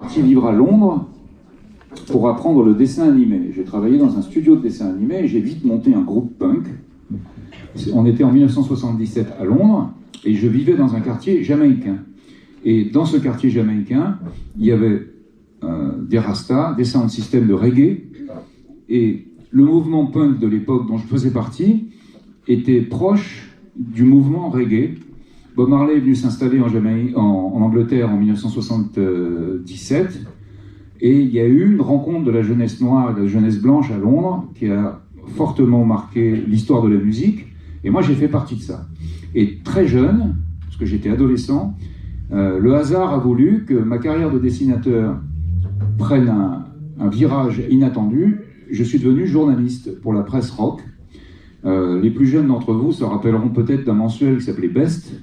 parti vivre à Londres pour apprendre le dessin animé. J'ai travaillé dans un studio de dessin animé et j'ai vite monté un groupe punk. On était en 1977 à Londres et je vivais dans un quartier jamaïcain. Et dans ce quartier jamaïcain, il y avait des rastas, des sound systems de reggae. Et le mouvement punk de l'époque dont je faisais partie était proche du mouvement reggae. Bob Marley est venu s'installer en Angleterre en 1977. Et il y a eu une rencontre de la jeunesse noire et de la jeunesse blanche à Londres qui a fortement marqué l'histoire de la musique. Et moi, j'ai fait partie de ça. Et très jeune, parce que j'étais adolescent, le hasard a voulu que ma carrière de dessinateur prenne un virage inattendu. Je suis devenu journaliste pour la presse rock. Les plus jeunes d'entre vous se rappelleront peut-être d'un mensuel qui s'appelait Best.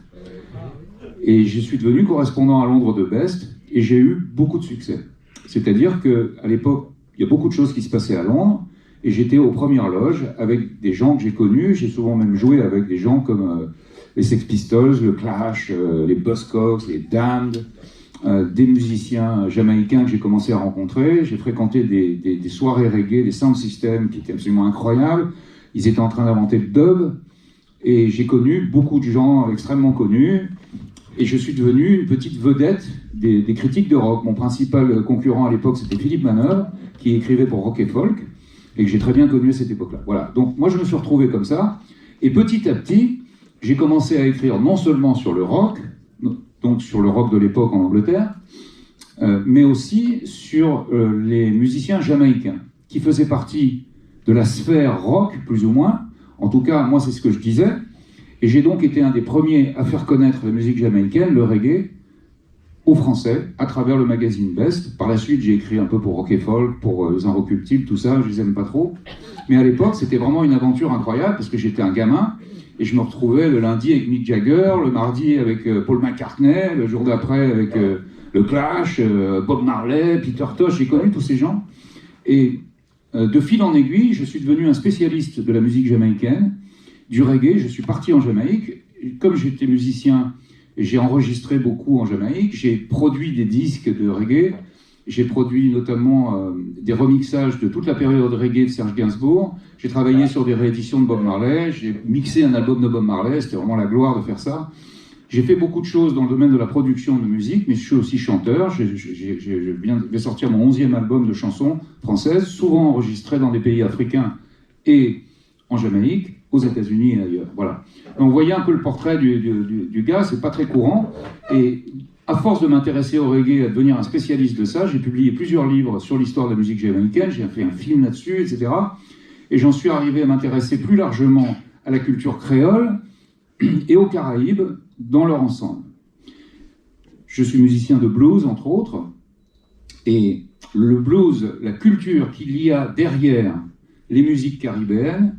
Et je suis devenu correspondant à Londres de Best et j'ai eu beaucoup de succès. C'est-à-dire qu'à l'époque, il y a beaucoup de choses qui se passaient à Londres et j'étais aux premières loges avec des gens que j'ai connus. J'ai souvent même joué avec des gens comme les Sex Pistols, le Clash, les Buzzcocks, les Damned, des musiciens jamaïcains que j'ai commencé à rencontrer. J'ai fréquenté des soirées reggae, des sound systems qui étaient absolument incroyables. Ils étaient en train d'inventer le dub et j'ai connu beaucoup de gens extrêmement connus. Et je suis devenu une petite vedette des critiques de rock. Mon principal concurrent à l'époque, c'était Philippe Manœuvre, qui écrivait pour Rock et Folk, et que j'ai très bien connu à cette époque-là. Voilà. Donc moi, je me suis retrouvé comme ça. Et petit à petit, j'ai commencé à écrire non seulement sur le rock, donc sur le rock de l'époque en Angleterre, mais aussi sur les musiciens jamaïcains, qui faisaient partie de la sphère rock, plus ou moins. En tout cas, moi, c'est ce que je disais. Et j'ai donc été un des premiers à faire connaître la musique jamaïcaine, le reggae, aux Français, à travers le magazine Best. Par la suite, j'ai écrit un peu pour Rock et Folk, pour les Inrecuptibles, tout ça, je les aime pas trop. Mais à l'époque, c'était vraiment une aventure incroyable, parce que j'étais un gamin, et je me retrouvais le lundi avec Mick Jagger, le mardi avec Paul McCartney, le jour d'après avec le Clash, Bob Marley, Peter Tosh, j'ai connu tous ces gens. Et de fil en aiguille, je suis devenu un spécialiste de la musique jamaïcaine, du reggae. Je suis parti en Jamaïque. Comme j'étais musicien, j'ai enregistré beaucoup en Jamaïque. J'ai produit des disques de reggae. J'ai produit notamment des remixages de toute la période reggae de Serge Gainsbourg. J'ai travaillé sur des rééditions de Bob Marley. J'ai mixé un album de Bob Marley. C'était vraiment la gloire de faire ça. J'ai fait beaucoup de choses dans le domaine de la production de musique, mais je suis aussi chanteur. Je vais sortir mon 11e album de chansons françaises, souvent enregistrées dans des pays africains et en Jamaïque, aux États-Unis et ailleurs. Voilà. Donc vous voyez un peu le portrait du gars, c'est pas très courant. Et à force de m'intéresser au reggae, à devenir un spécialiste de ça, j'ai publié plusieurs livres sur l'histoire de la musique jamaïcaine, j'ai fait un film là-dessus, etc. Et j'en suis arrivé à m'intéresser plus largement à la culture créole et aux Caraïbes dans leur ensemble. Je suis musicien de blues, entre autres, et le blues, la culture qu'il y a derrière les musiques caribéennes,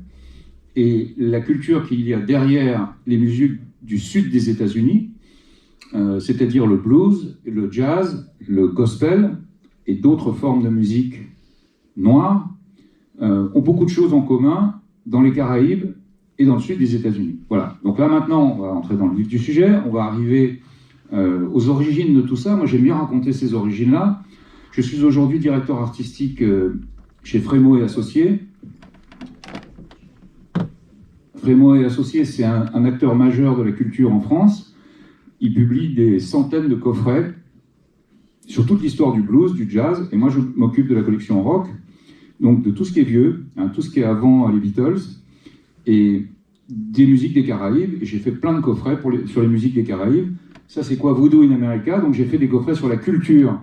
et la culture qu'il y a derrière les musiques du sud des États-Unis, c'est-à-dire le blues, le jazz, le gospel et d'autres formes de musique noire, ont beaucoup de choses en commun dans les Caraïbes et dans le sud des États-Unis. Voilà. Donc là maintenant, on va entrer dans le vif du sujet, on va arriver aux origines de tout ça. Moi j'aime bien raconter ces origines-là. Je suis aujourd'hui directeur artistique chez Frémo et Associés. Frémo et Associés, c'est un acteur majeur de la culture en France. Il publie des centaines de coffrets sur toute l'histoire du blues, du jazz, et moi je m'occupe de la collection rock, donc de tout ce qui est vieux, tout ce qui est avant les Beatles, et des musiques des Caraïbes, et j'ai fait plein de coffrets sur les musiques des Caraïbes. Ça c'est quoi, Voodoo in America, donc j'ai fait des coffrets sur la culture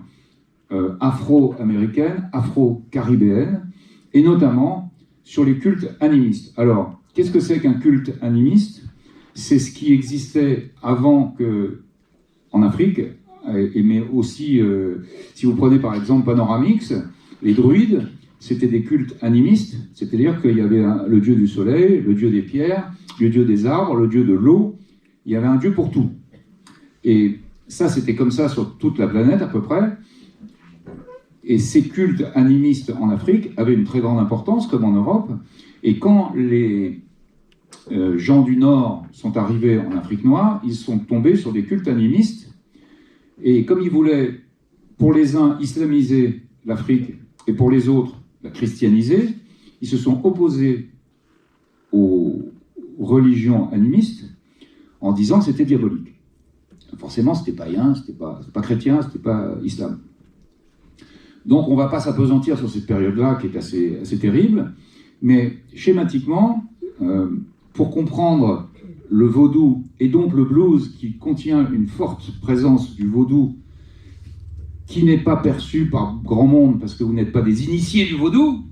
afro-américaine, afro-caribéenne, et notamment sur les cultes animistes. Alors, qu'est-ce que c'est qu'un culte animiste? C'est ce qui existait avant en Afrique, mais aussi, si vous prenez par exemple Panoramix, les druides, c'était des cultes animistes, c'est-à-dire qu'il y avait le dieu du soleil, le dieu des pierres, le dieu des arbres, le dieu de l'eau, il y avait un dieu pour tout. Et ça, c'était comme ça sur toute la planète à peu près. Et ces cultes animistes en Afrique avaient une très grande importance, comme en Europe. Et quand les gens du Nord sont arrivés en Afrique noire, ils sont tombés sur des cultes animistes. Et comme ils voulaient pour les uns, islamiser l'Afrique et pour les autres, la christianiser. Ils se sont opposés aux religions animistes en disant que c'était diabolique. Forcément, c'était païen, c'était pas chrétien, c'était pas islam. Donc on ne va pas s'apesantir sur cette période-là qui est assez terrible, mais schématiquement, pour comprendre le vaudou et donc le blues qui contient une forte présence du vaudou qui n'est pas perçu par grand monde parce que vous n'êtes pas des initiés du vaudou.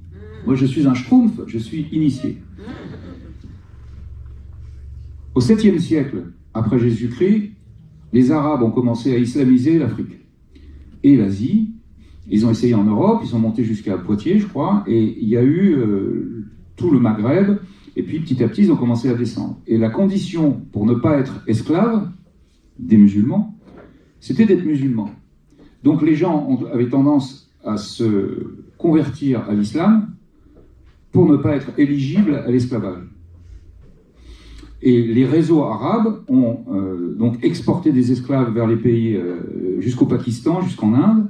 Moi je suis un schtroumpf, je suis initié. Au 7e siècle, après Jésus-Christ, les Arabes ont commencé à islamiser l'Afrique et l'Asie. Ils ont essayé en Europe, ils sont montés jusqu'à Poitiers, je crois, et il y a eu tout le Maghreb, et puis petit à petit, ils ont commencé à descendre. Et la condition pour ne pas être esclave des musulmans, c'était d'être musulman. Donc les gens avaient tendance à se convertir à l'islam pour ne pas être éligibles à l'esclavage. Et les réseaux arabes ont donc exporté des esclaves vers les pays jusqu'au Pakistan, jusqu'en Inde.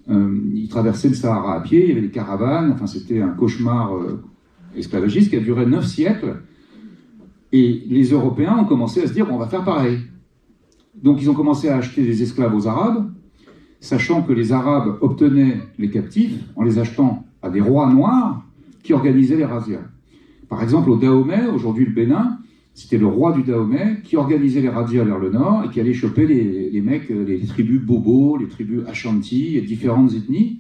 Ils traversaient le Sahara à pied, il y avait des caravanes, enfin c'était un cauchemar esclavagiste qui a duré 9 siècles. Et les Européens ont commencé à se dire, on va faire pareil. Donc ils ont commencé à acheter des esclaves aux Arabes, sachant que les Arabes obtenaient les captifs en les achetant à des rois noirs qui organisaient les razzias. Par exemple, au Dahomey, aujourd'hui le Bénin, c'était le roi du Dahomey qui organisait les razzias vers le nord et qui allait choper les mecs, les tribus Bobo, les tribus Ashanti et différentes ethnies,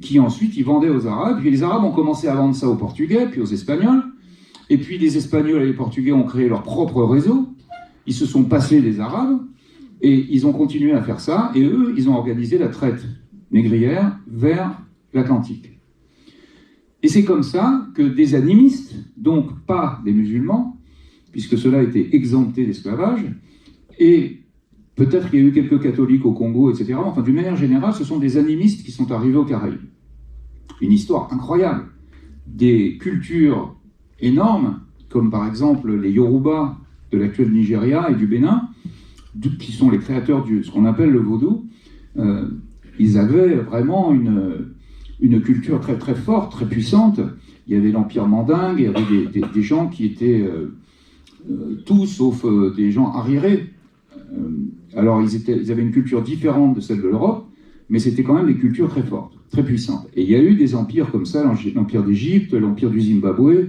qui ensuite ils vendaient aux Arabes. Puis les Arabes ont commencé à vendre ça aux Portugais, puis aux Espagnols. Et puis les Espagnols et les Portugais ont créé leur propre réseau. Ils se sont passés des Arabes et ils ont continué à faire ça. Et eux, ils ont organisé la traite négrière vers l'Atlantique. Et c'est comme ça que des animistes, donc pas des musulmans, puisque cela était exempté d'esclavage, et peut-être qu'il y a eu quelques catholiques au Congo, etc. Enfin, d'une manière générale, ce sont des animistes qui sont arrivés aux Caraïbes. Une histoire incroyable. Des cultures énormes, comme par exemple les Yoruba de l'actuel Nigeria et du Bénin, qui sont les créateurs de ce qu'on appelle le vaudou. Ils avaient vraiment une culture très très forte, très puissante. Il y avait l'Empire mandingue, il y avait des gens qui étaient... tout sauf des gens arriérés. Alors ils avaient une culture différente de celle de l'Europe, mais c'était quand même des cultures très fortes, très puissantes. Et il y a eu des empires comme ça, l'Empire d'Égypte, l'Empire du Zimbabwe,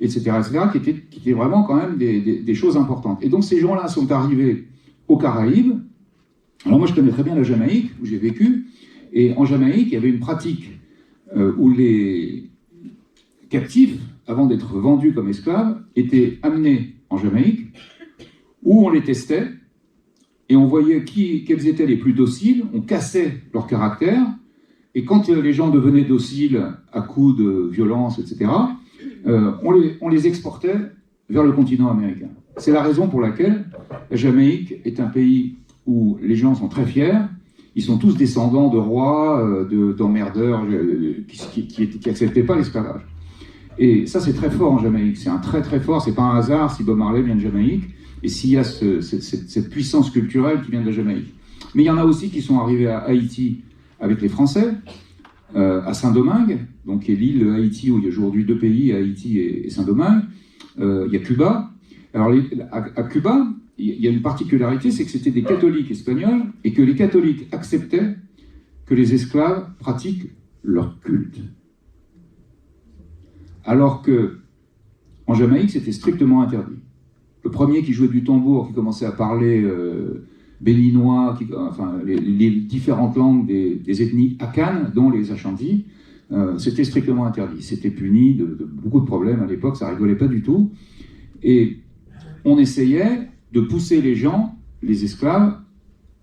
etc., qui étaient vraiment quand même des choses importantes. Et donc ces gens-là sont arrivés aux Caraïbes. Alors moi je connais très bien la Jamaïque, où j'ai vécu, et en Jamaïque il y avait une pratique où les captifs, avant d'être vendus comme esclaves, étaient amenés en Jamaïque, où on les testait, et on voyait quels étaient les plus dociles, on cassait leur caractère, et quand les gens devenaient dociles à coups de violence, etc., on les exportait vers le continent américain. C'est la raison pour laquelle la Jamaïque est un pays où les gens sont très fiers, ils sont tous descendants de rois, d'emmerdeurs qui n'acceptaient pas l'esclavage. Et ça, c'est très fort en Jamaïque. C'est un très très fort. C'est pas un hasard si Bob Marley vient de Jamaïque et s'il y a cette puissance culturelle qui vient de la Jamaïque. Mais il y en a aussi qui sont arrivés à Haïti avec les Français, à Saint-Domingue, donc qui est l'île de Haïti où il y a aujourd'hui 2 pays, Haïti et Saint-Domingue. Il y a Cuba. Alors à Cuba, il y a une particularité, c'est que c'était des catholiques espagnols et que les catholiques acceptaient que les esclaves pratiquent leur culte. Alors que en Jamaïque, c'était strictement interdit. Le premier qui jouait du tambour, qui commençait à parler béninois, enfin les différentes langues des ethnies Akan, dont les Ashanti, c'était strictement interdit. C'était puni de beaucoup de problèmes à l'époque, ça rigolait pas du tout. Et on essayait de pousser les gens, les esclaves,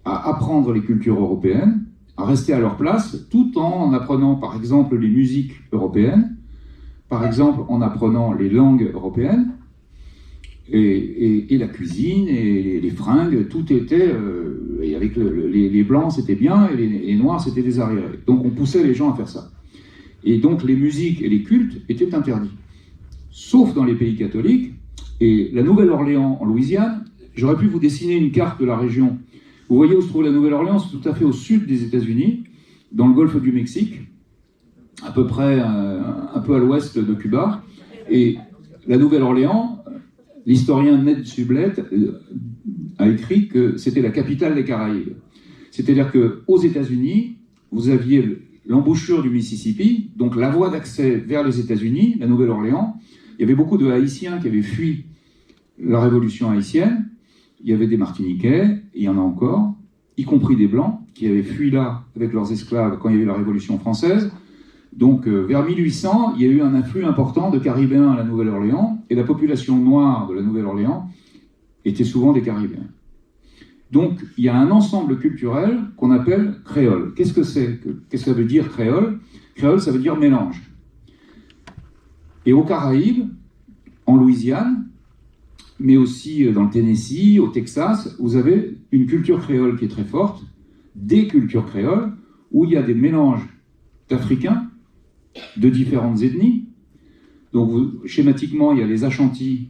à apprendre les cultures européennes, à rester à leur place, tout en apprenant par exemple les musiques européennes, par exemple en apprenant les langues européennes, et la cuisine, et les fringues, tout était... et avec les blancs c'était bien, et les noirs c'était des arriérés. Donc on poussait les gens à faire ça. Et donc les musiques et les cultes étaient interdits. Sauf dans les pays catholiques, et la Nouvelle-Orléans en Louisiane, j'aurais pu vous dessiner une carte de la région. Vous voyez où se trouve la Nouvelle-Orléans, c'est tout à fait au sud des États-Unis. dans le golfe du Mexique, à peu près un peu à l'ouest de Cuba. Et la Nouvelle-Orléans, l'historien Ned Sublette a écrit que c'était la capitale des Caraïbes. C'est-à-dire qu'aux États-Unis, vous aviez l'embouchure du Mississippi, donc la voie d'accès vers les États-Unis, la Nouvelle-Orléans. Il y avait beaucoup de Haïtiens qui avaient fui la révolution haïtienne. Il y avait des Martiniquais, il y en a encore, y compris des Blancs, qui avaient fui là avec leurs esclaves quand il y avait la Révolution française. Donc vers 1800, il y a eu un afflux important de Caribéens à la Nouvelle-Orléans, et la population noire de la Nouvelle-Orléans était souvent des Caribéens. Donc il y a un ensemble culturel qu'on appelle créole. Qu'est-ce que c'est? Qu'est-ce que ça veut dire créole? Créole, ça veut dire mélange. Et aux Caraïbes, en Louisiane, mais aussi dans le Tennessee, au Texas, vous avez une culture créole qui est très forte, des cultures créoles, où il y a des mélanges d'Africains, de différentes ethnies. Donc schématiquement, il y a les Ashantis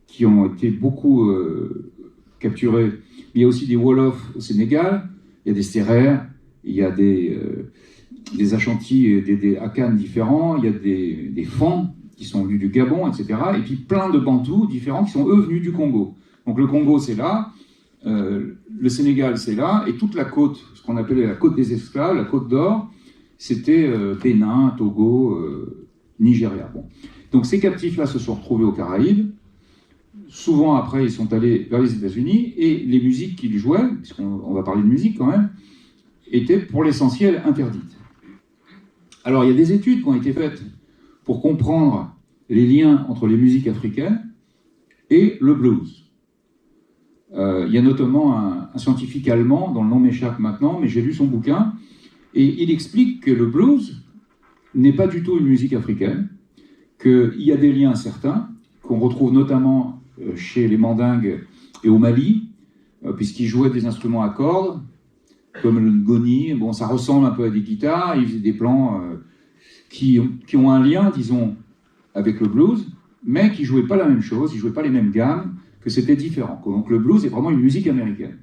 qui ont été beaucoup capturés. Il y a aussi des Wolofs au Sénégal, il y a des Sérères, il y a des Ashantis et des Akan différents, il y a des Fans qui sont venus du Gabon, etc. Et puis plein de Bantous différents qui sont eux venus du Congo. Donc le Congo c'est là, le Sénégal c'est là, et toute la côte, ce qu'on appelait la côte des esclaves, la côte d'or, c'était Bénin, Togo, Nigeria. Bon. Donc ces captifs-là se sont retrouvés aux Caraïbes. Souvent après ils sont allés vers les États-Unis, et les musiques qu'ils jouaient, puisqu'on va parler de musique quand même, étaient pour l'essentiel interdites. Alors il y a des études qui ont été faites pour comprendre les liens entre les musiques africaines et le blues. Il y a notamment un scientifique allemand, dont le nom m'échappe maintenant, mais j'ai lu son bouquin, et il explique que le blues n'est pas du tout une musique africaine, qu'il y a des liens certains, qu'on retrouve notamment chez les Mandingues et au Mali, puisqu'ils jouaient des instruments à cordes, comme le ngoni. Bon, ça ressemble un peu à des guitares, ils faisaient des plans qui ont un lien, disons, avec le blues, mais qui ne jouaient pas la même chose, ils ne jouaient pas les mêmes gammes, que c'était différent. Donc le blues est vraiment une musique américaine.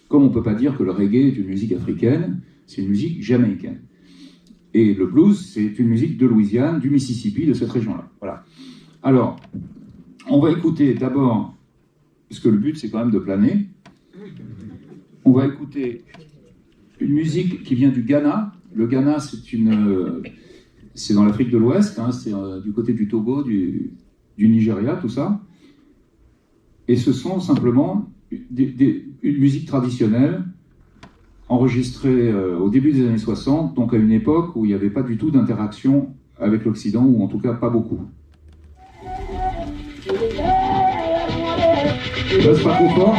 Comme on ne peut pas dire que le reggae est une musique africaine, c'est une musique jamaïcaine. Et le blues, c'est une musique de Louisiane, du Mississippi, de cette région-là. Voilà. Alors, on va écouter d'abord, parce que le but c'est quand même de planer, on va écouter une musique qui vient du Ghana. Le Ghana, c'est dans l'Afrique de l'Ouest, hein, c'est du côté du Togo, du Nigeria, tout ça. Et ce sont simplement une musique traditionnelle enregistrée au début des années 60, donc à une époque où il n'y avait pas du tout d'interaction avec l'Occident, ou en tout cas pas beaucoup. Là, c'est pas trop fort.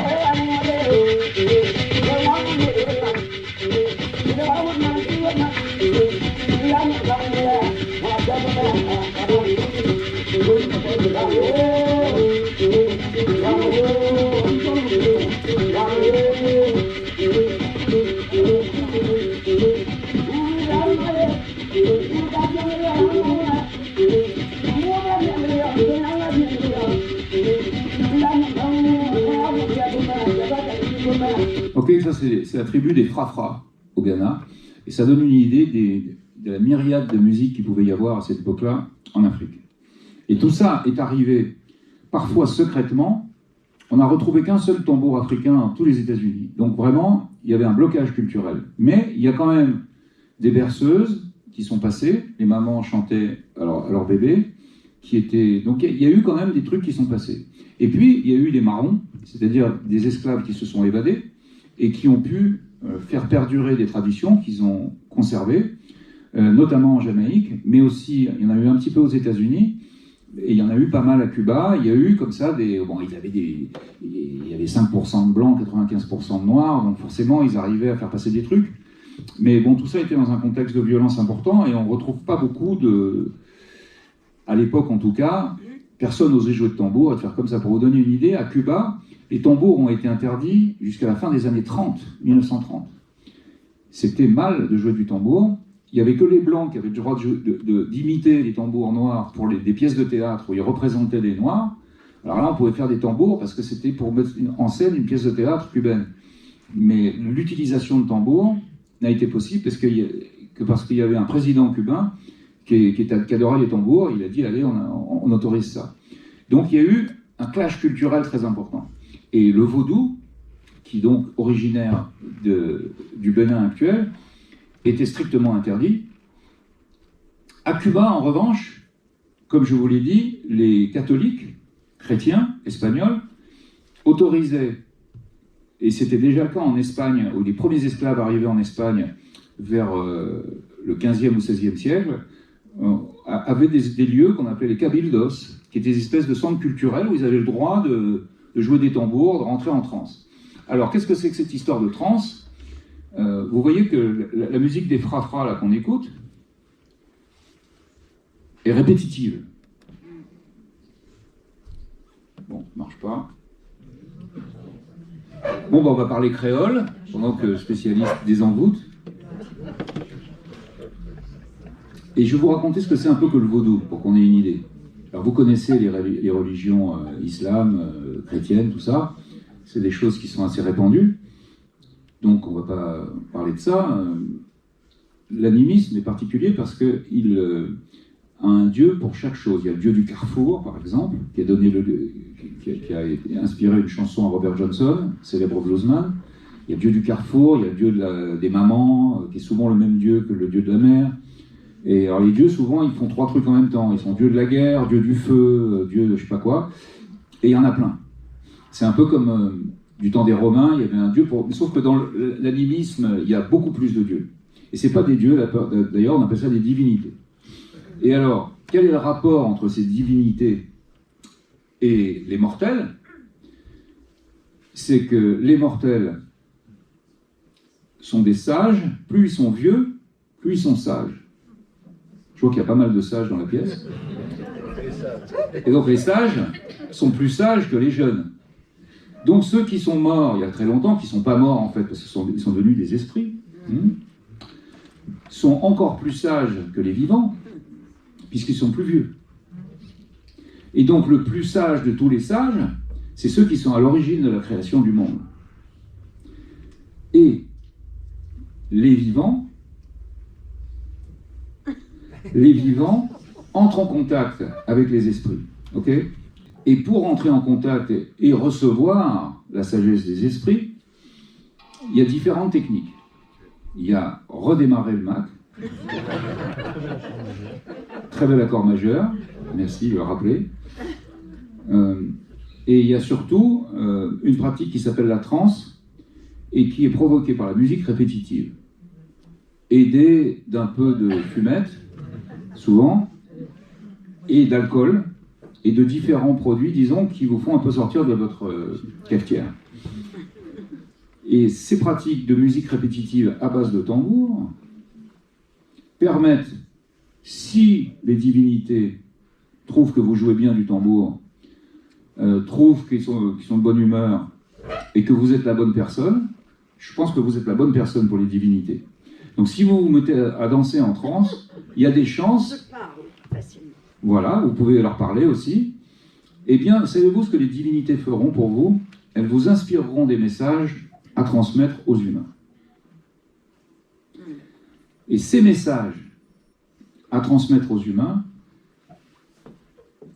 Ok, ça c'est la tribu des Frafra au Ghana, et ça donne une idée de la myriade de musiques qu'il pouvait y avoir à cette époque-là en Afrique. Et tout ça est arrivé parfois secrètement. On n'a retrouvé qu'un seul tambour africain dans tous les États-Unis. Donc vraiment, il y avait un blocage culturel. Mais il y a quand même des berceuses qui sont passées, les mamans chantaient à leur bébé, donc il y a eu quand même des trucs qui sont passés. Et puis, il y a eu des marrons, c'est-à-dire des esclaves qui se sont évadés et qui ont pu faire perdurer des traditions qu'ils ont conservées, notamment en Jamaïque, mais aussi, il y en a eu un petit peu aux États-Unis, et il y en a eu pas mal à Cuba. Il y a eu comme ça il y avait 5% de blancs, 95% de noirs, donc forcément, ils arrivaient à faire passer des trucs. Mais bon, tout ça était dans un contexte de violence important, et on ne retrouve pas beaucoup à l'époque en tout cas, personne n'osait jouer de tambour et de faire comme ça. Pour vous donner une idée, à Cuba, les tambours ont été interdits jusqu'à la fin des années 30, 1930. C'était mal de jouer du tambour. Il n'y avait que les Blancs qui avaient le droit d'imiter les tambours noirs pour des pièces de théâtre où ils représentaient les Noirs. Alors là, on pouvait faire des tambours parce que c'était pour mettre en scène une pièce de théâtre cubaine. Mais l'utilisation de tambours n'a été possible parce qu'il y avait un président cubain qui adorait les tambours. Il a dit, allez, on autorise ça. Donc il y a eu un clash culturel très important. Et le vaudou, qui est donc originaire du Bénin actuel, était strictement interdit. À Cuba, en revanche, comme je vous l'ai dit, les catholiques, chrétiens, espagnols, autorisaient, et c'était déjà le cas en Espagne, où les premiers esclaves arrivaient en Espagne vers le 15e ou 16e siècle, avaient des lieux qu'on appelait les cabildos, qui étaient des espèces de centres culturels où ils avaient le droit de jouer des tambours, de rentrer en transe. Alors, qu'est-ce que c'est que cette histoire de transe? Vous voyez que la musique des fra-fra là qu'on écoute est répétitive. Bon, ça marche pas. Bon, on va parler créole, pendant que spécialiste des envoûtes. Et je vais vous raconter ce que c'est un peu que le vaudou, pour qu'on ait une idée. Alors, vous connaissez les religions islam, chrétiennes, tout ça. C'est des choses qui sont assez répandues. Donc, on ne va pas parler de ça. L'animisme est particulier parce qu'il a un dieu pour chaque chose. Il y a le dieu du carrefour, par exemple, qui a inspiré une chanson à Robert Johnson, célèbre bluesman. Il y a le dieu du carrefour, il y a le dieu des mamans, qui est souvent le même dieu que le dieu de la mer. Et alors les dieux, souvent, ils font 3 trucs en même temps. Ils sont dieu de la guerre, dieu du feu, dieu de je sais pas quoi. Et il y en a plein. C'est un peu comme du temps des Romains, il y avait un dieu pour... Sauf que dans l'animisme, il y a beaucoup plus de dieux. Et c'est pas des dieux, d'ailleurs, on appelle ça des divinités. Et alors, quel est le rapport entre ces divinités et les mortels? C'est que les mortels sont des sages, plus ils sont vieux, plus ils sont sages. Je vois qu'il y a pas mal de sages dans la pièce. Et donc les sages sont plus sages que les jeunes. Donc ceux qui sont morts il y a très longtemps, qui ne sont pas morts en fait, parce qu'ils sont devenus des esprits, sont encore plus sages que les vivants, puisqu'ils sont plus vieux. Et donc le plus sage de tous les sages, c'est ceux qui sont à l'origine de la création du monde. Et les vivants entrent en contact avec les esprits. Ok ? Et pour entrer en contact et recevoir la sagesse des esprits, il y a différentes techniques. Il y a redémarrer le Mac. Très bel accord majeur. Merci de le rappeler. Et il y a surtout une pratique qui s'appelle la transe et qui est provoquée par la musique répétitive. Aidée d'un peu de fumette, souvent, et d'alcool, et de différents produits, disons, qui vous font un peu sortir de votre cafetière. Et ces pratiques de musique répétitive à base de tambour permettent, si les divinités trouvent que vous jouez bien du tambour, trouvent qu'ils sont de bonne humeur, et que vous êtes la bonne personne, je pense que vous êtes la bonne personne pour les divinités. Donc si vous vous mettez à danser en transe, il y a des chances... Voilà, vous pouvez leur parler aussi. Eh bien, savez-vous ce que les divinités feront pour vous? Elles vous inspireront des messages à transmettre aux humains. Et ces messages à transmettre aux humains,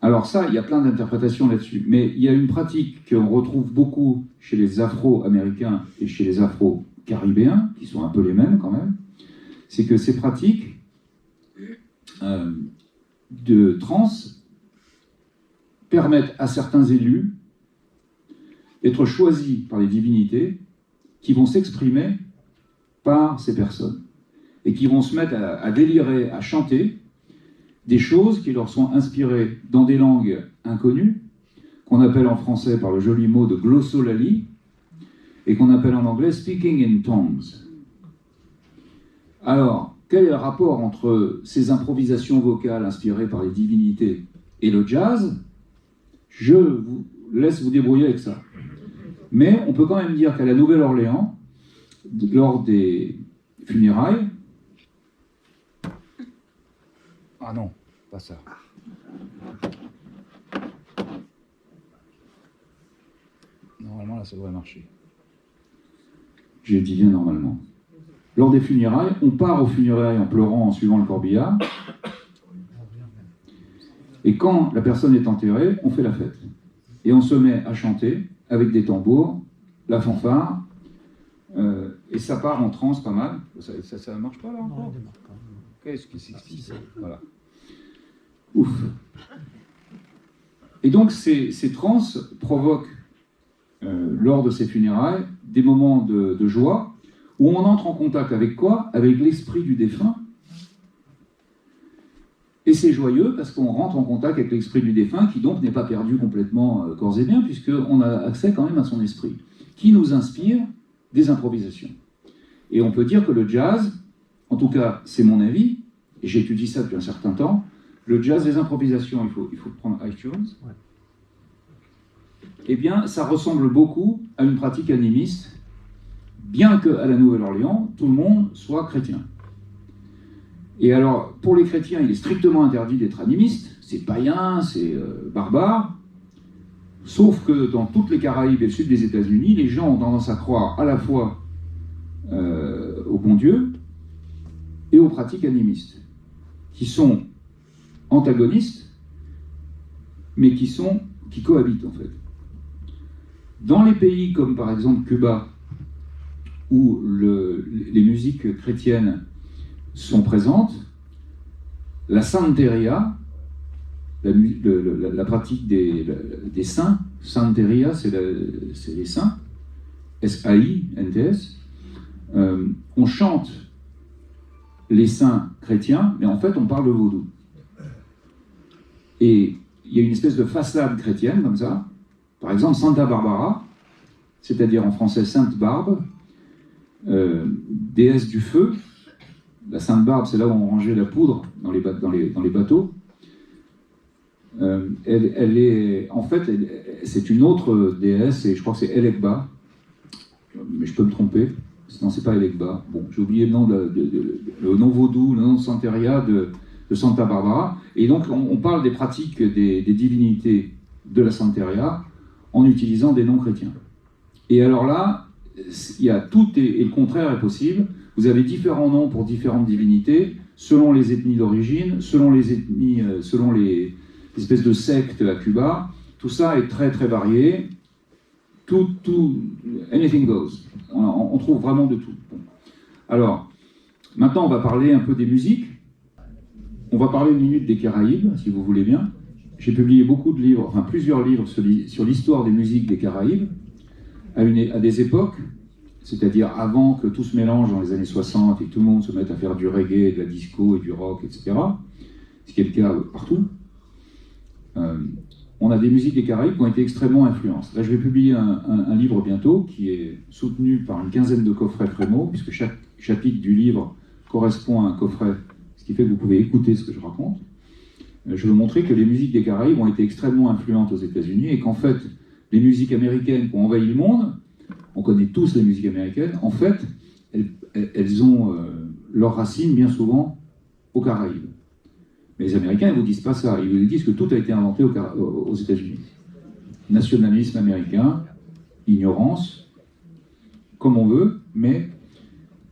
alors ça, il y a plein d'interprétations là-dessus, mais il y a une pratique qu'on retrouve beaucoup chez les Afro-Américains et chez les Afro-Caribéens, qui sont un peu les mêmes quand même, c'est que ces pratiques de transe permettent à certains élus d'être choisis par les divinités qui vont s'exprimer par ces personnes et qui vont se mettre à délirer, à chanter des choses qui leur sont inspirées dans des langues inconnues, qu'on appelle en français par le joli mot de glossolalie, et qu'on appelle en anglais speaking in tongues. Alors, quel est le rapport entre ces improvisations vocales inspirées par les divinités et le jazz? Je vous laisse vous débrouiller avec ça. Mais on peut quand même dire qu'à la Nouvelle-Orléans, lors des funérailles... Ah non, pas ça. Normalement, là, ça devrait marcher. J'ai dit bien normalement. lors des funérailles, on part aux funérailles en pleurant, en suivant le corbillard. Et quand la personne est enterrée, on fait la fête. Et on se met à chanter avec des tambours, la fanfare, et ça part en transe pas mal. Ça marche pas là encore? Qu'est-ce que c'est que ça? Voilà. Ouf. Et donc ces transes provoquent, lors de ces funérailles, des moments de joie, où on entre en contact avec quoi? Avec l'esprit du défunt. Et c'est joyeux parce qu'on rentre en contact avec l'esprit du défunt, qui donc n'est pas perdu complètement corps et bien, puisqu'on a accès quand même à son esprit, qui nous inspire des improvisations. Et on peut dire que le jazz, en tout cas c'est mon avis, et j'étudie ça depuis un certain temps, le jazz, les improvisations, il faut prendre iTunes, eh bien ça ressemble beaucoup à une pratique animiste, bien qu'à la Nouvelle-Orléans, tout le monde soit chrétien. Et alors, pour les chrétiens, il est strictement interdit d'être animiste, c'est païen, c'est barbare, sauf que dans toutes les Caraïbes et le sud des États-Unis, les gens ont tendance à croire à la fois au bon Dieu et aux pratiques animistes, qui sont antagonistes, mais qui cohabitent en fait. Dans les pays comme par exemple Cuba, où les musiques chrétiennes sont présentes, la santeria, la pratique des saints, santeria c'est les saints, S-A-I-N-T-S, on chante les saints chrétiens, mais en fait on parle de vaudou. Et il y a une espèce de façade chrétienne comme ça, par exemple Santa Barbara, c'est-à-dire en français Sainte Barbe, déesse du feu. La Sainte Barbe, c'est là où on rangeait la poudre dans les bateaux. Elle est, en fait, c'est une autre déesse, et je crois que c'est Elekba, mais je peux me tromper. Non, c'est pas Elekba. Bon, j'ai oublié le nom, le nom vaudou, le nom de Santeria de Santa Barbara. Et donc, on parle des pratiques des divinités de la Santeria en utilisant des noms chrétiens. Et alors là, il y a tout et le contraire est possible. Vous avez différents noms pour différentes divinités, selon les ethnies d'origine, selon les ethnies, selon les espèces de sectes à Cuba. Tout ça est très très varié. Anything goes. On trouve vraiment de tout. Bon. Alors, maintenant on va parler un peu des musiques. On va parler une minute des Caraïbes, si vous voulez bien. J'ai publié beaucoup de livres, enfin plusieurs livres sur l'histoire des musiques des Caraïbes, à des époques, c'est-à-dire avant que tout se mélange dans les années 60 et que tout le monde se mette à faire du reggae, de la disco et du rock, etc. Ce qui est le cas partout. On a des musiques des Caraïbes qui ont été extrêmement influentes. Là, je vais publier un livre bientôt qui est soutenu par une quinzaine de coffrets Frémo, puisque chaque chapitre du livre correspond à un coffret, ce qui fait que vous pouvez écouter ce que je raconte. Je veux montrer que les musiques des Caraïbes ont été extrêmement influentes aux États-Unis et qu'en fait, les musiques américaines qui ont envahi le monde, on connaît tous les musiques américaines, en fait, elles ont leurs racines bien souvent aux Caraïbes. Mais les Américains ne vous disent pas ça, ils vous disent que tout a été inventé aux États-Unis. Nationalisme américain, ignorance, comme on veut, mais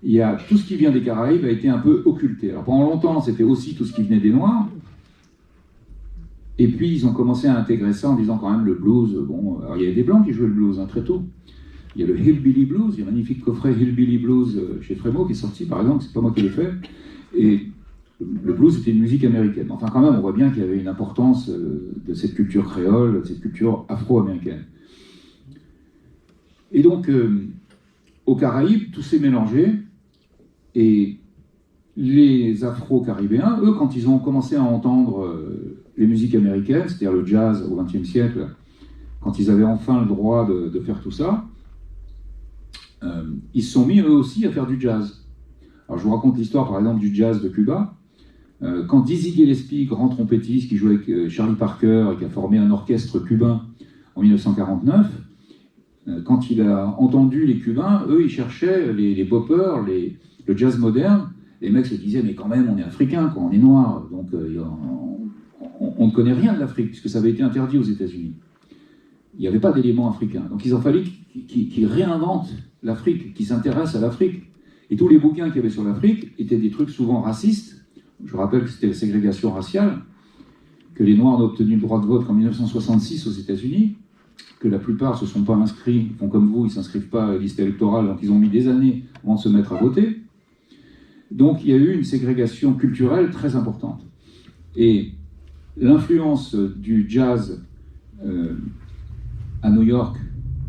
il y a tout ce qui vient des Caraïbes a été un peu occulté. Alors pendant longtemps, c'était aussi tout ce qui venait des Noirs, et puis ils ont commencé à intégrer ça en disant quand même le blues, bon, alors il y avait des Blancs qui jouaient le blues très tôt. Il y a le Hillbilly Blues, il y a un magnifique coffret Hillbilly Blues chez Frémo qui est sorti par exemple, c'est pas moi qui l'ai fait, et le blues était une musique américaine. Enfin quand même, on voit bien qu'il y avait une importance de cette culture créole, de cette culture afro-américaine. Et donc, aux Caraïbes, tout s'est mélangé, et les Afro-Caribéens, eux, quand ils ont commencé à entendre les musiques américaines, c'est-à-dire le jazz au XXe siècle, quand ils avaient enfin le droit de faire tout ça, ils se sont mis eux aussi à faire du jazz. Alors je vous raconte l'histoire par exemple du jazz de Cuba. Quand Dizzy Gillespie, grand trompettiste qui jouait avec Charlie Parker et qui a formé un orchestre cubain en 1949, quand il a entendu les Cubains, eux ils cherchaient les boppers, le jazz moderne. Les mecs se disaient mais quand même on est africain, quoi, on est noir, donc on ne connaît rien de l'Afrique puisque ça avait été interdit aux États-Unis. Il n'y avait pas d'éléments africains. Donc il en fallait qu'ils réinventent l'Afrique, qu'ils s'intéressent à l'Afrique. Et tous les bouquins qu'il y avait sur l'Afrique étaient des trucs souvent racistes. Je rappelle que c'était la ségrégation raciale, que les Noirs n'ont obtenu le droit de vote qu'en 1966 aux États-Unis, que la plupart ne se sont pas inscrits, ils font comme vous, ils ne s'inscrivent pas à la liste électorale, donc ils ont mis des années avant de se mettre à voter. Donc il y a eu une ségrégation culturelle très importante. Et l'influence du jazz à New York,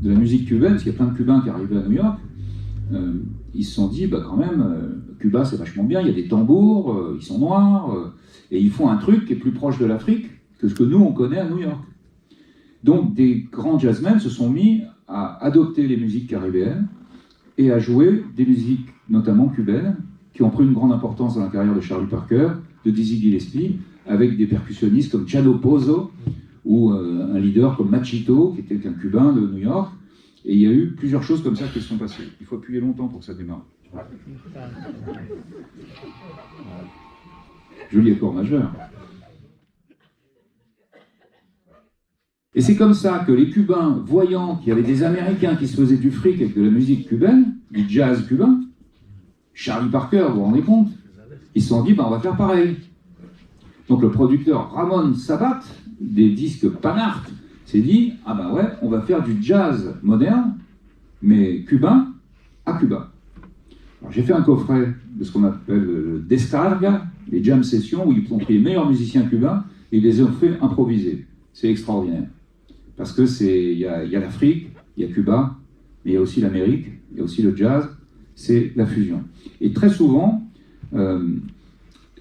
de la musique cubaine, parce qu'il y a plein de Cubains qui arrivaient à New York, ils se sont dit, bah quand même, Cuba c'est vachement bien, il y a des tambours, ils sont noirs, et ils font un truc qui est plus proche de l'Afrique que ce que nous on connaît à New York. Donc des grands jazzmen se sont mis à adopter les musiques caribéennes et à jouer des musiques, notamment cubaines, qui ont pris une grande importance dans la carrière de Charlie Parker, de Dizzy Gillespie, avec des percussionnistes comme Chano Pozo, ou un leader comme Machito, qui était un Cubain de New York. Et il y a eu plusieurs choses comme ça qui se sont passées. Il faut appuyer longtemps pour que ça démarre. Joli accord majeur. Et c'est comme ça que les Cubains, voyant qu'il y avait des Américains qui se faisaient du fric avec de la musique cubaine, du jazz cubain, Charlie Parker, vous vous rendez compte, ils se sont dit, bah, on va faire pareil. Donc le producteur Ramon Sabat, des disques Panart, s'est dit, ah bah ouais, on va faire du jazz moderne, mais cubain, à Cuba. Alors j'ai fait un coffret de ce qu'on appelle le Descarga, les jam sessions, où ils ont pris les meilleurs musiciens cubains et ils les ont fait improviser. C'est extraordinaire. Parce que il y a l'Afrique, il y a Cuba, mais il y a aussi l'Amérique, il y a aussi le jazz, c'est la fusion. Et très souvent,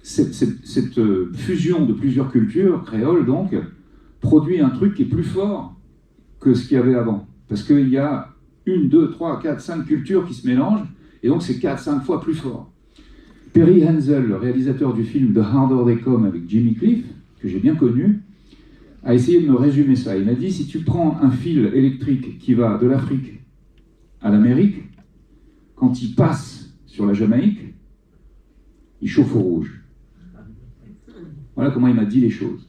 cette fusion de plusieurs cultures, créoles donc, produit un truc qui est plus fort que ce qu'il y avait avant. Parce qu'il y a 1, 2, 3, 4, 5 cultures qui se mélangent, et donc c'est 4, 5 fois plus fort. Perry Hensel, le réalisateur du film The Harder They Come avec Jimmy Cliff, que j'ai bien connu, a essayé de me résumer ça. Il m'a dit, si tu prends un fil électrique qui va de l'Afrique à l'Amérique, quand il passe sur la Jamaïque, il chauffe au rouge. Voilà comment il m'a dit les choses.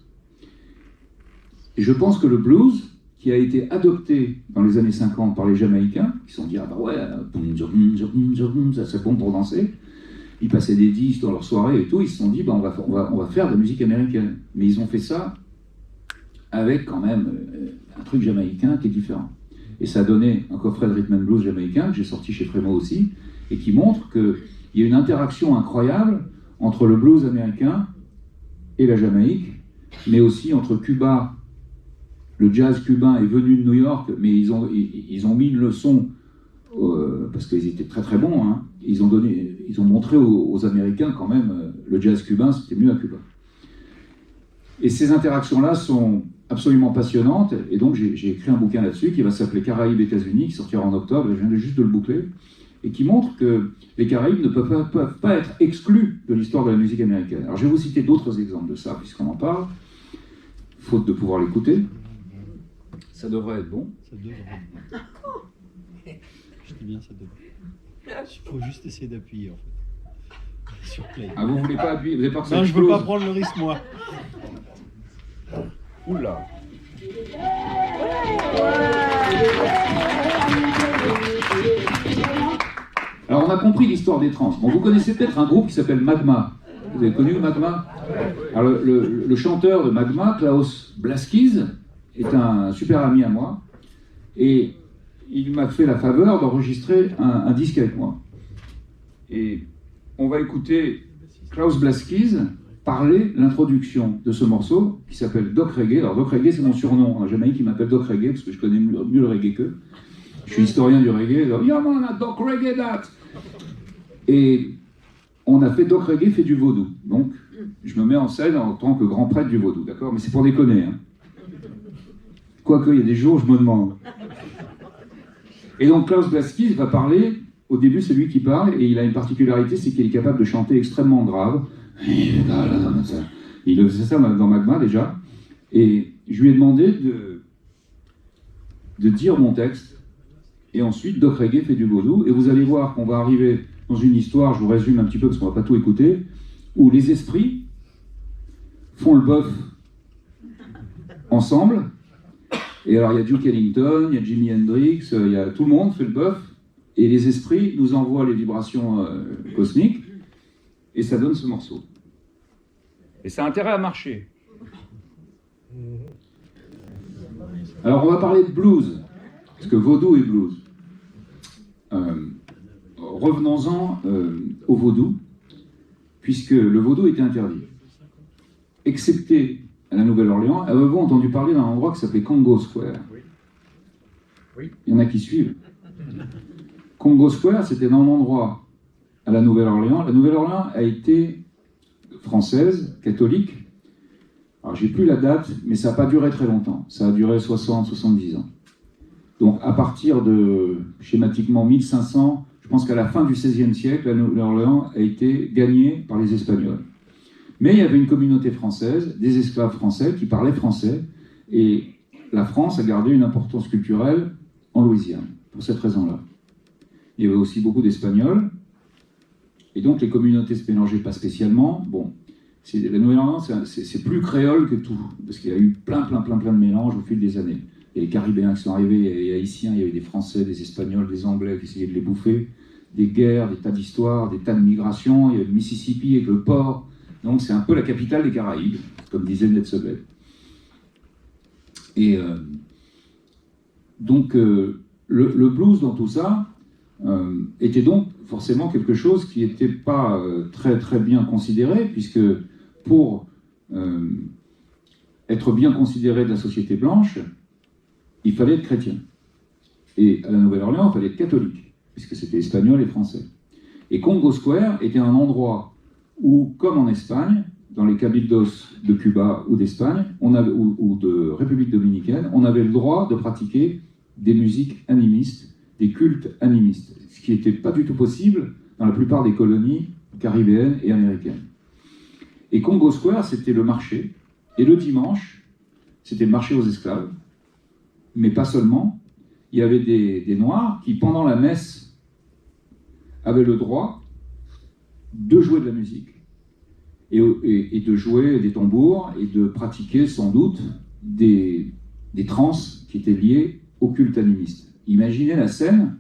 Et je pense que le blues, qui a été adopté dans les années 50 par les Jamaïcains, qui se sont dit, ah bah ouais, ça c'est bon pour danser, ils passaient des disques dans leurs soirées et tout, ils se sont dit, bah on va faire de la musique américaine. Mais ils ont fait ça avec quand même un truc jamaïcain qui est différent. Et ça a donné un coffret de rhythm and blues jamaïcain, que j'ai sorti chez Frémo aussi, et qui montre qu'il y a une interaction incroyable entre le blues américain et la Jamaïque, mais aussi entre Cuba. Le jazz cubain est venu de New York, mais ils ont mis une leçon, parce qu'ils étaient très très bons, hein. Ils ont montré aux Américains quand même, le jazz cubain c'était mieux à Cuba. Et ces interactions-là sont absolument passionnantes, et donc j'ai écrit un bouquin là-dessus qui va s'appeler Caraïbes États-Unis, qui sortira en octobre, et je viens juste de le boucler, et qui montre que les Caraïbes ne peuvent pas être exclus de l'histoire de la musique américaine. Alors je vais vous citer d'autres exemples de ça, puisqu'on en parle, faute de pouvoir l'écouter. Ça devrait être bon. Ça devrait. Je dis bien ça devrait. Il faut juste essayer d'appuyer en fait. Sur play. Ah, vous voulez pas appuyer? Vous avez peur que ça Non, je explose? veux pas prendre le risque moi. Oula. Alors on a compris l'histoire des trans. Bon, vous connaissez peut-être un groupe qui s'appelle Magma. Vous avez connu Magma? Alors le chanteur de Magma, Klaus Blaskies, est un super ami à moi, et il m'a fait la faveur d'enregistrer un disque avec moi. Et on va écouter Klaus Blaskies parler l'introduction de ce morceau qui s'appelle Doc Reggae. Alors Doc Reggae c'est mon surnom en Jamaïque, il m'appelle Doc Reggae parce que je connais mieux le reggae qu'eux. Je suis historien du reggae, alors, yeah man, Doc Reggae that. Et on a fait Doc Reggae fait du vaudou. Donc je me mets en scène en tant que grand prêtre du vaudou, d'accord? Mais c'est pour déconner, hein. Quoique, il y a des jours, je me demande. Et donc, Klaus Blaskies va parler, au début, c'est lui qui parle, et il a une particularité, c'est qu'il est capable de chanter extrêmement grave. Il faisait ça dans Magma, déjà. Et je lui ai demandé de dire mon texte, et ensuite, Doc Reggae fait du vaudou, et vous allez voir qu'on va arriver dans une histoire, je vous résume un petit peu, parce qu'on ne va pas tout écouter, où les esprits font le bœuf ensemble. Et alors, il y a Duke Ellington, il y a Jimi Hendrix, tout le monde fait le bœuf et les esprits nous envoient les vibrations cosmiques, et ça donne ce morceau. Et ça a intérêt à marcher. Alors on va parler de blues, parce que vaudou et blues. Revenons-en au vaudou, puisque le vaudou était interdit. Excepté à la Nouvelle-Orléans, avez-vous entendu parler d'un endroit qui s'appelait Congo Square? Oui. Il y en a qui suivent. Congo Square, c'était un endroit à la Nouvelle-Orléans. La Nouvelle-Orléans a été française, catholique. Alors, j'ai plus la date, mais ça n'a pas duré très longtemps. Ça a duré 60-70 ans. Donc, à partir de, schématiquement, 1500, je pense qu'à la fin du XVIe siècle, la Nouvelle-Orléans a été gagnée par les Espagnols. Mais il y avait une communauté française, des esclaves français qui parlaient français, et la France a gardé une importance culturelle en Louisiane, pour cette raison-là. Il y avait aussi beaucoup d'Espagnols, et donc les communautés se mélangeaient pas spécialement. Bon, la Nouvelle-Orléans, c'est plus créole que tout, parce qu'il y a eu plein de mélanges au fil des années. Il y a les Caribéens qui sont arrivés, il y a les Haïtiens, il y avait des Français, des Espagnols, des Anglais qui essayaient de les bouffer, des guerres, des tas d'histoires, des tas de migrations, il y a le Mississippi avec le port. Donc c'est un peu la capitale des Caraïbes, comme disait Ned Sobel. Et donc le blues dans tout ça était donc forcément quelque chose qui n'était pas très bien considéré, puisque pour être bien considéré de la société blanche, il fallait être chrétien. Et à la Nouvelle-Orléans, il fallait être catholique, puisque c'était espagnol et français. Et Congo Square était un endroit où, comme en Espagne, dans les cabildos de Cuba ou d'Espagne, ou de République dominicaine, on avait le droit de pratiquer des musiques animistes, des cultes animistes, ce qui n'était pas du tout possible dans la plupart des colonies caribéennes et américaines. Et Congo Square, c'était le marché, et le dimanche, c'était le marché aux esclaves, mais pas seulement. Il y avait des Noirs qui, pendant la messe, avaient le droit de jouer de la musique et de jouer des tambours et de pratiquer sans doute des transes qui étaient liées au culte animiste. Imaginez la scène,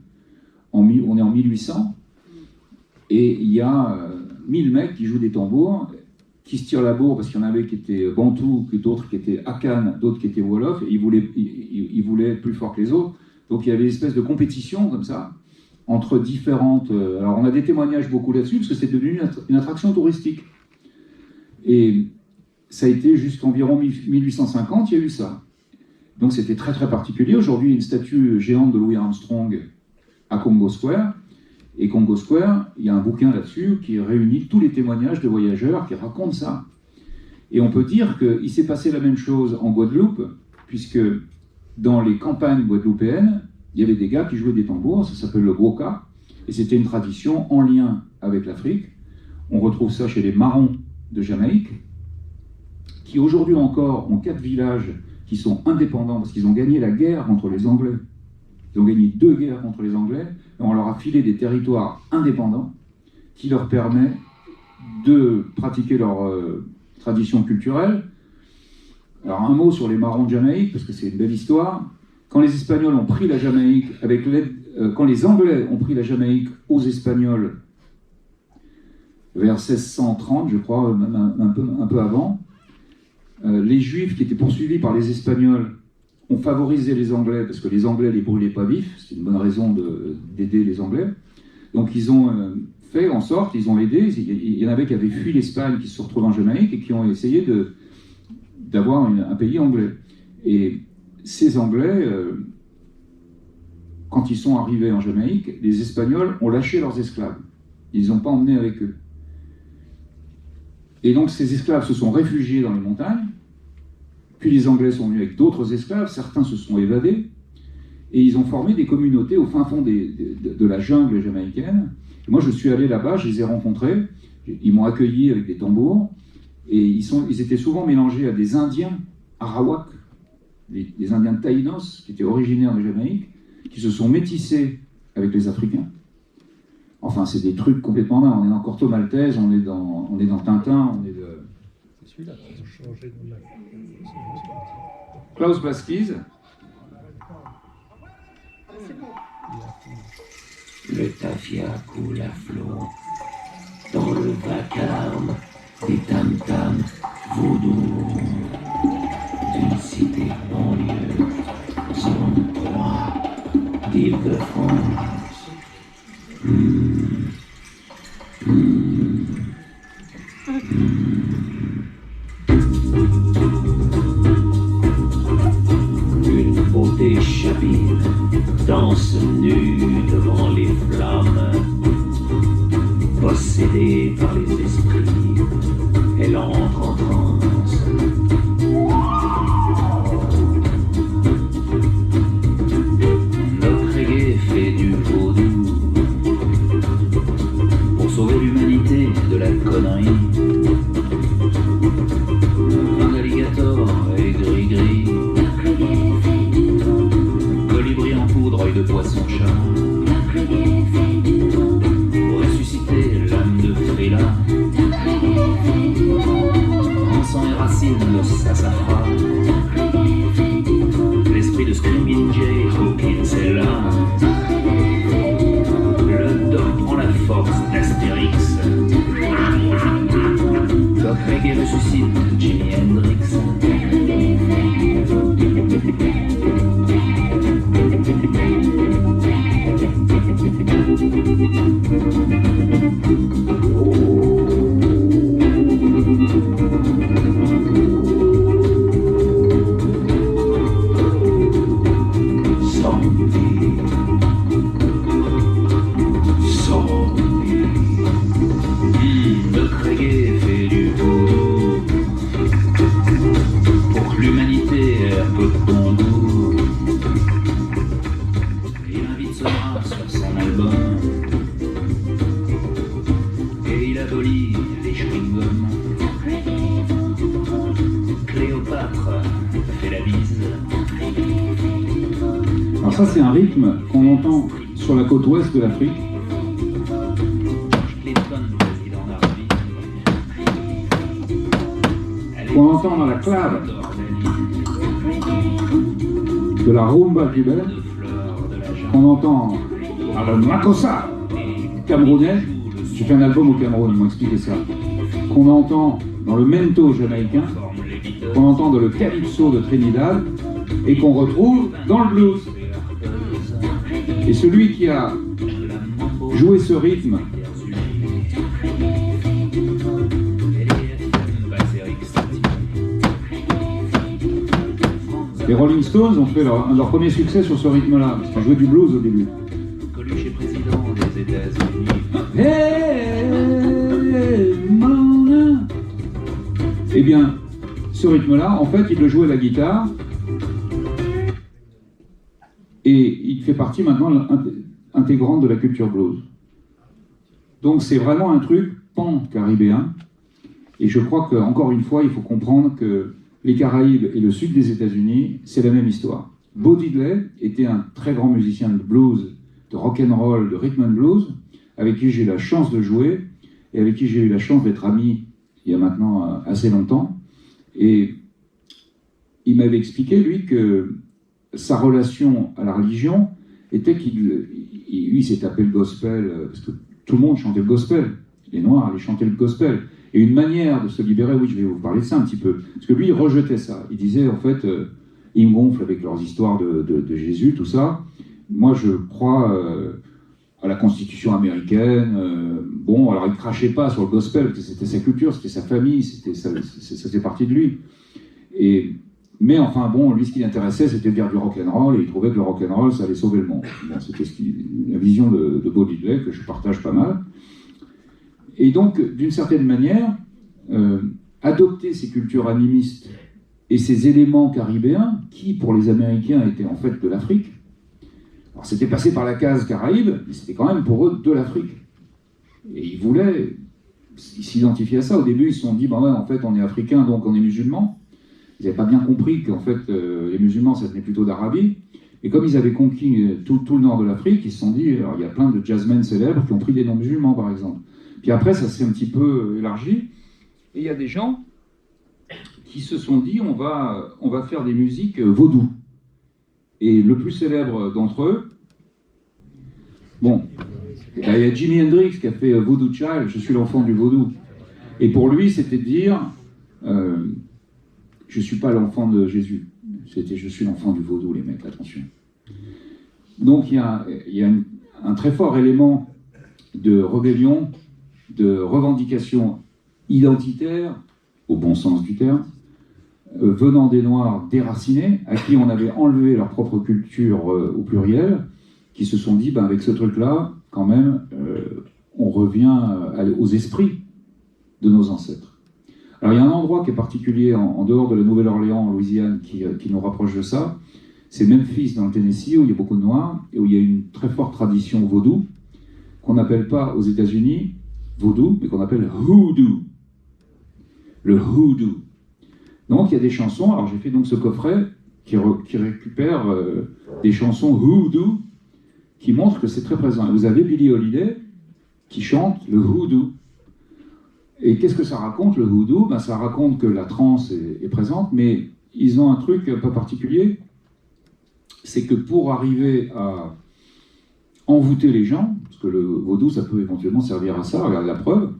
on est en 1800 et il y a 1000 mecs qui jouent des tambours, qui se tirent la bourre parce qu'il y en avait qui étaient bantous, d'autres qui étaient Akan, d'autres qui étaient Wolof, et ils voulaient être plus forts que les autres. Donc il y avait une espèce de compétition comme ça entre différentes... alors on a des témoignages beaucoup là-dessus, parce que c'est devenu une attraction touristique. Et ça a été jusqu'environ 1850, il y a eu ça. Donc c'était très particulier. Aujourd'hui, il y a une statue géante de Louis Armstrong à Congo Square. Et Congo Square, il y a un bouquin là-dessus qui réunit tous les témoignages de voyageurs qui racontent ça. Et on peut dire qu'il s'est passé la même chose en Guadeloupe, puisque dans les campagnes guadeloupéennes, il y avait des gars qui jouaient des tambours, ça s'appelle le gwoka, et c'était une tradition en lien avec l'Afrique. On retrouve ça chez les Marrons de Jamaïque, qui aujourd'hui encore ont 4 villages qui sont indépendants, parce qu'ils ont gagné la guerre contre les Anglais. Ils ont gagné 2 guerres contre les Anglais, et on leur a filé des territoires indépendants, qui leur permet de pratiquer leur tradition culturelle. Alors un mot sur les Marrons de Jamaïque, parce que c'est une belle histoire. Quand les Espagnols ont pris la Jamaïque, quand les Anglais ont pris la Jamaïque aux Espagnols, vers 1630, je crois, un peu avant, les Juifs qui étaient poursuivis par les Espagnols ont favorisé les Anglais, parce que les Anglais les brûlaient pas vifs, c'est une bonne raison d'aider les Anglais. Donc ils ont fait en sorte, ils ont aidé, il y en avait qui avaient fui l'Espagne, qui se sont retrouvés en Jamaïque et qui ont essayé d'avoir un pays anglais. Et ces Anglais, quand ils sont arrivés en Jamaïque, les Espagnols ont lâché leurs esclaves. Ils ne les ont pas emmenés avec eux. Et donc ces esclaves se sont réfugiés dans les montagnes, puis les Anglais sont venus avec d'autres esclaves, certains se sont évadés, et ils ont formé des communautés au fin fond de la jungle jamaïcaine. Et moi je suis allé là-bas, je les ai rencontrés, ils m'ont accueilli avec des tambours, et ils étaient souvent mélangés à des Indiens Arawak, des Indiens de Taïnos, qui étaient originaires de Jamaïque, qui se sont métissés avec les Africains. Enfin, c'est des trucs complètement dingues. On est dans Corto Maltese, on est dans Tintin, on est de... C'est celui-là, ils ont changé de nom. Klaus Baskies. Le tafia coule à flot dans le vacarme des tam-tams vaudou d'une cité banlieue, zone 3 d'Île-de-France. Une beauté chabine danse nue devant les flammes. Possédée par les esprits, elle entre en transe. Notre reggae fait du vaudou pour sauver l'humanité de la connerie. Un alligator et gris-gris, colibri en poudre, œil de poisson-chat, pour ressusciter l'âme de Frila. Encens et racines de sassafras, l'esprit de Screaming Jay, Hawkins est là. Le doc prend la force d'Astérix. Doc Reggae ressuscite Jimi Hendrix. Notre reggae fait du vaudou pour que l'humanité ait un peu de bon goût. Il invite Sora sur son album et il abolit les chewing-gums. Cléopâtre fait la bise. Alors ça, c'est un rythme qu'on entend sur la côte ouest de l'Afrique. Qu'on entend dans la clave de la rumba cubaine, qu'on entend à la Makossa camerounaise. J'ai fait un album au Cameroun, ils m'ont expliqué ça. Qu'on entend dans le mento jamaïcain, qu'on entend dans le calypso de Trinidad et qu'on retrouve dans le blues. Et celui qui a joué ce rythme les Rolling Stones ont fait leur premier succès sur ce rythme-là, parce qu'ils jouaient du blues au début. Coluche est président des États-Unis. Hey, man. Eh bien, ce rythme-là, en fait, il le joue à la guitare, et il fait partie maintenant intégrante de la culture blues. Donc c'est vraiment un truc pan-caribéen, et je crois qu'encore une fois, il faut comprendre que les Caraïbes et le sud des États-Unis, c'est la même histoire. Bo Diddley était un très grand musicien de blues, de rock'n'roll, de rhythm and blues, avec qui j'ai eu la chance de jouer, et avec qui j'ai eu la chance d'être ami il y a maintenant assez longtemps. Et il m'avait expliqué, lui, que sa relation à la religion était lui s'est tapé le gospel, parce que tout le monde chantait le gospel. Les Noirs allaient chanter le gospel. Et une manière de se libérer, oui, je vais vous parler de ça un petit peu. Parce que lui, il rejetait ça. Il disait, en fait, ils me gonflent avec leurs histoires de Jésus, tout ça. Moi, je crois à la Constitution américaine. Bon, alors il ne crachait pas sur le gospel, parce que c'était sa culture, c'était sa famille, ça faisait partie de lui. Mais enfin, bon, lui, ce qui l'intéressait, c'était de dire du rock'n'roll, et il trouvait que le rock'n'roll, ça allait sauver le monde. Bon, c'était la vision de Bo Diddley, que je partage pas mal. Et donc, d'une certaine manière, adopter ces cultures animistes et ces éléments caribéens, qui, pour les Américains, étaient en fait de l'Afrique. Alors, c'était passé par la case Caraïbe, mais c'était quand même pour eux de l'Afrique. Et ils s'identifiaient à ça. Au début, ils se sont dit, ben ouais, en fait, on est africain, donc on est musulmans. Ils n'avaient pas bien compris qu'en fait, les musulmans, ça venait plutôt d'Arabie. Et comme ils avaient conquis tout le nord de l'Afrique, ils se sont dit, alors il y a plein de jazzmen célèbres qui ont pris des noms musulmans, par exemple. Puis après, ça s'est un petit peu élargi. Et il y a des gens qui se sont dit, on va faire des musiques vaudou. Et le plus célèbre d'entre eux, bon, Et ben, il y a Jimi Hendrix qui a fait Voodoo Child, je suis l'enfant du vaudou. Et pour lui, c'était de dire, je ne suis pas l'enfant de Jésus. C'était je suis l'enfant du vaudou, les mecs, attention. Donc il y a un très fort élément de rébellion, de revendication identitaire, au bon sens du terme, venant des Noirs déracinés, à qui on avait enlevé leur propre culture au pluriel, qui se sont dit, ben, avec ce truc-là, quand même, on revient aux esprits de nos ancêtres. Alors il y a un endroit qui est particulier en dehors de la Nouvelle-Orléans, en Louisiane, qui nous rapproche de ça, c'est Memphis, dans le Tennessee, où il y a beaucoup de Noirs, et où il y a une très forte tradition vaudou, qu'on n'appelle pas aux États-Unis vaudou, mais qu'on appelle hoodoo. Le hoodoo. Donc il y a des chansons, alors j'ai fait donc ce coffret qui récupère des chansons hoodoo, qui montrent que c'est très présent. Et vous avez Billie Holiday qui chante le hoodoo. Et qu'est-ce que ça raconte, le hoodoo? Ben, ça raconte que la transe est présente, mais ils ont un truc pas particulier, c'est que pour arriver à envoûter les gens, parce que le vaudou, ça peut éventuellement servir à ça, regarde la preuve,